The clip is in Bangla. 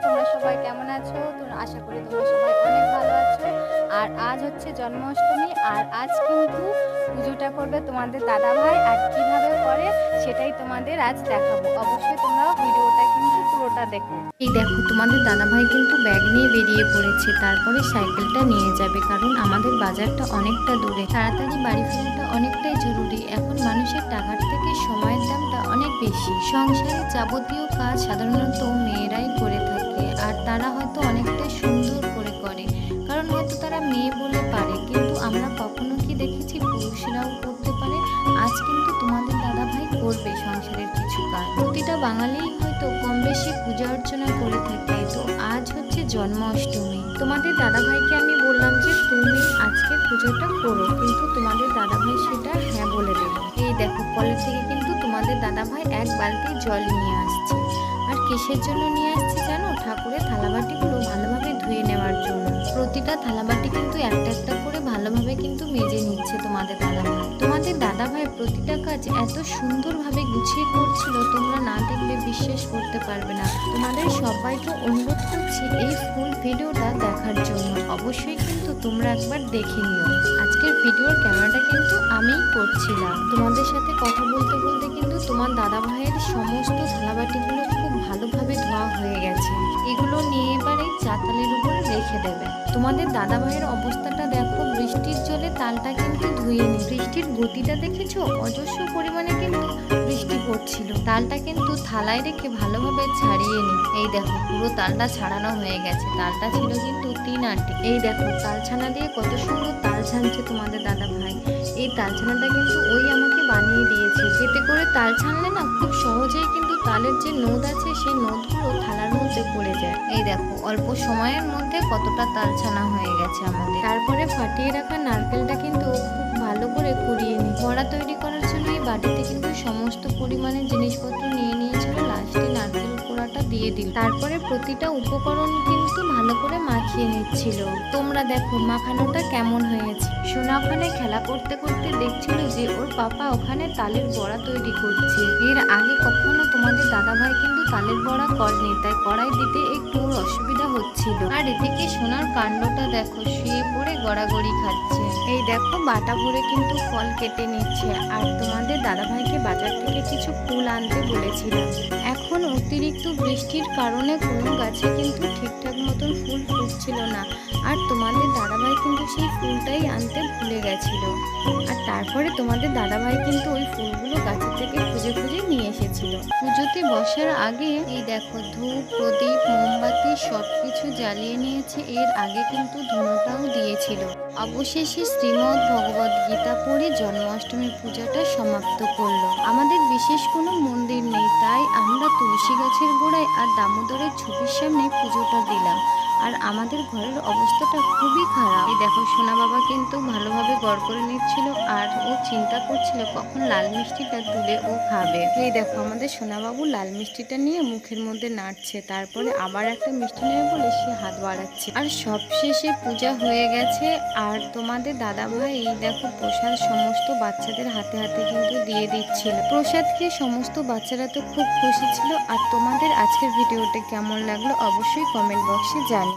তোমরা সবাই কেমন আছো? আশা করি তোমরা সবাই অনেক ভালো আছো। আর আজ হচ্ছে জন্মাষ্টমী, আর আজ কিন্তু পুজোটা করবে তোমাদের দাদাভাই। আর কিভাবে করে সেটাই তোমাদের আজ দেখাবো। অবশ্যই তোমরা ভিডিওটা কিন্তু পুরোটা দেখো। এই দেখো, তোমাদের দাদাভাই কিন্তু ব্যাগ নিয়ে বেরিয়ে পড়েছে, তারপরে সাইকেলটা নিয়ে যাবে, কারণ আমাদের বাজারটা অনেকটা দূরে। তাড়াতাড়ি বাড়ি ফেরাটা অনেকটাই জরুরি। এখন মানুষের টাকার থেকে সময়ের দামটা অনেক বেশি। সংসারের যাবতীয় কাজ সাধারণত মেয়েরাই করে থাকে, আর তারা হয়তো অনেকটাই সুন্দর করে করে, কারণ হয়তো তারা মেয়ে বলে পারে। কিন্তু আমরা কখনো কি দেখেছি পুরুষরাও করতে পারে? আজ কিন্তু তোমাদের দাদাভাই করবে সংসারের কিছু কাজ। প্রতিটা বাঙালিই হয়তো কম বেশি পূজা অর্চনা করে থাকে। তো আজ হচ্ছে জন্মাষ্টমী। তোমাদের দাদাভাইকে আমি বললাম যে তুমি আজকে পুজোটা করো, কিন্তু তোমাদের দাদাভাই সেটা হ্যাঁ বলে দিল। এই দেখো, কলের থেকে কিন্তু তোমাদের দাদাভাই এক বালতি জল নিয়ে আসছে। আর কিসের জন্য নিয়ে আসছে জানো? ঠাকুরের থালাবাটিগুলো ভালোভাবে ধুয়ে নেওয়ার জন্য। প্রতিটা থালাবাটি কিন্তু একটা একটা করে ভালোভাবে কিন্তু মেজে নিচ্ছে তোমাদের দাদাভাই। তোমাদের দাদাভাই প্রতিটা কাজ এত সুন্দরভাবে গুছিয়ে করছিল, তোমরা না দেখলে বিশ্বাস করতে পারবে না। তোমাদের সবাইকে অনুরোধ করছি এই ফুল ভিডিওটা দেখার জন্য। অবশ্যই কিন্তু তোমরা একবার দেখে নিও। আজকের ভিডিওর ক্যামেরাটা কিন্তু আমিই করছিলাম। তোমাদের সাথে কথা বলতে বলতে কিন্তু তোমার দাদাভাইয়ের সমস্ত থালাবাটিগুলো খুব ভালোভাবে ধোয়া হয়ে গেছে। এগুলো নিয়ে এবারে চাতালের উপরে রেখে দেবে। তোমাদের দাদাভাইয়ের অবস্থাটা দেখো, বৃষ্টির জলে তালটা কিন্তু ধুয়ে নি। বৃষ্টির গতিটা দেখেছো? অজস্র পরিমাণে কিন্তু বৃষ্টি পড়ছিল। তালটা কিন্তু থালায় রেখে ভালোভাবে ছাড়িয়ে নি। এই দেখো, পুরো তালটা ছাড়ানো হয়ে গেছে। তালটা ছিল কিন্তু 3 আটি। এই দেখো, তাল ছানা দিয়ে কত সুন্দর তাল ছানছে তোমাদের দাদাভাই। এই তাল ছানাটা কিন্তু ওই আমাকে বানিয়ে দিয়েছে। এতে করে তাল ছানলে না খুব সহজেই কিন্তু তালের যে নোদ আছে সেই নোদগুলো থালার মধ্যে পড়ে যায়। এই দেখো, অল্প সময়ের মধ্যে কতটা তাল ছানা হয়ে গেছে আমাদের। তারপরে ফাটিয়ে রাখা নারকেলটা কিন্তু খুব ভালো করে কুড়িয়ে নিই। বড়া তৈরি করার জন্য এই বাটিতে কিন্তু সমস্ত পরিমাণে জিনিসপত্র নিয়ে নিয়েছিল। লাস্টে নারকেল কোড়াটা দিয়ে দিল। তারপরে প্রতিটা উপকরণ কিন্তু ভালো করে মাখিয়ে নিচ্ছিল। তোমরা দেখো মাখানোটা কেমন হয়েছে। সোনা ওখানে খেলা করতে করতে দেখছিল যে ওর পাপা ওখানে তালের বড়া তৈরি করছে। এর আগে কখনো তোমাদের দাদাভাই কিন্তু তালের বড়া করেনি, তাই কড়াই দিতে একটু অসুবিধা হচ্ছিল। আর এদিকে সোনার কাণ্ডটা দেখো, শুয়ে পড়ে গড়াগড়ি খাচ্ছে। এই দেখো, বাটা ভরে কিন্তু ফল কেটে নিচ্ছে। আর তোমাদের দাদাভাইকে বাজার থেকে কিছু ফুল আনতে বলেছিলাম। এখন অতিরিক্ত বৃষ্টির কারণে কোনো গাছে কিন্তু ঠিকঠাক মতন ফুল ফুটছিল না। আর তোমাদের দাদাভাই কিন্তু সেই ফুলটাই আনতে ভুলে গেছিল। আর তারপরে তোমাদের দাদাভাই কিন্তু ওই ফুলগুলো গাছের থেকে খুঁজে খুঁজে নিয়ে এসেছিল। পুজোতে বসার আগে এই দেখো, ধূপ প্রদীপ মোমবাতি সবকিছু জ্বালিয়ে নিয়েছে। এর আগে কিন্তু ধুনোটাও দিয়েছিল। অবশেষে শ্রীমদ্ ভগবদ গীতা পড়ে জন্মাষ্টমী পূজাটা সমাপ্ত করলো। আমাদের বিশেষ কোনো মন্দির নেই, তাই আমরা তুলসী গাছের গোড়ায় আর দামোদরের ছবির সামনে পুজোটা দিলাম। আর আমাদের ঘরের অবস্থাটা খুবই খারাপ। এই দেখো, সোনা বাবা কিন্তু ভালোভাবে গড় করে নিচ্ছিল, আর ও চিন্তা করছিল কখন লাল মিষ্টিটা তুলে ও খাবে। এই দেখো, আমাদের সোনাবাবু লাল মিষ্টিটা নিয়ে মুখের মধ্যে নাড়ছে, তারপরে আবার একটা মিষ্টি নেবে বলে সে হাত বাড়াচ্ছে। আর সবশেষে পূজা হয়ে গেছে। আর তোমাদের দাদাভাই এই দেখো প্রসাদ সমস্ত বাচ্চাদের হাতে হাতে কিন্তু দিয়ে দিচ্ছিল। প্রসাদ খেয়ে সমস্ত বাচ্চারা তো খুব খুশি ছিল। আর তোমাদের আজকের ভিডিওটা কেমন লাগলো অবশ্যই কমেন্ট বক্সে জানিও।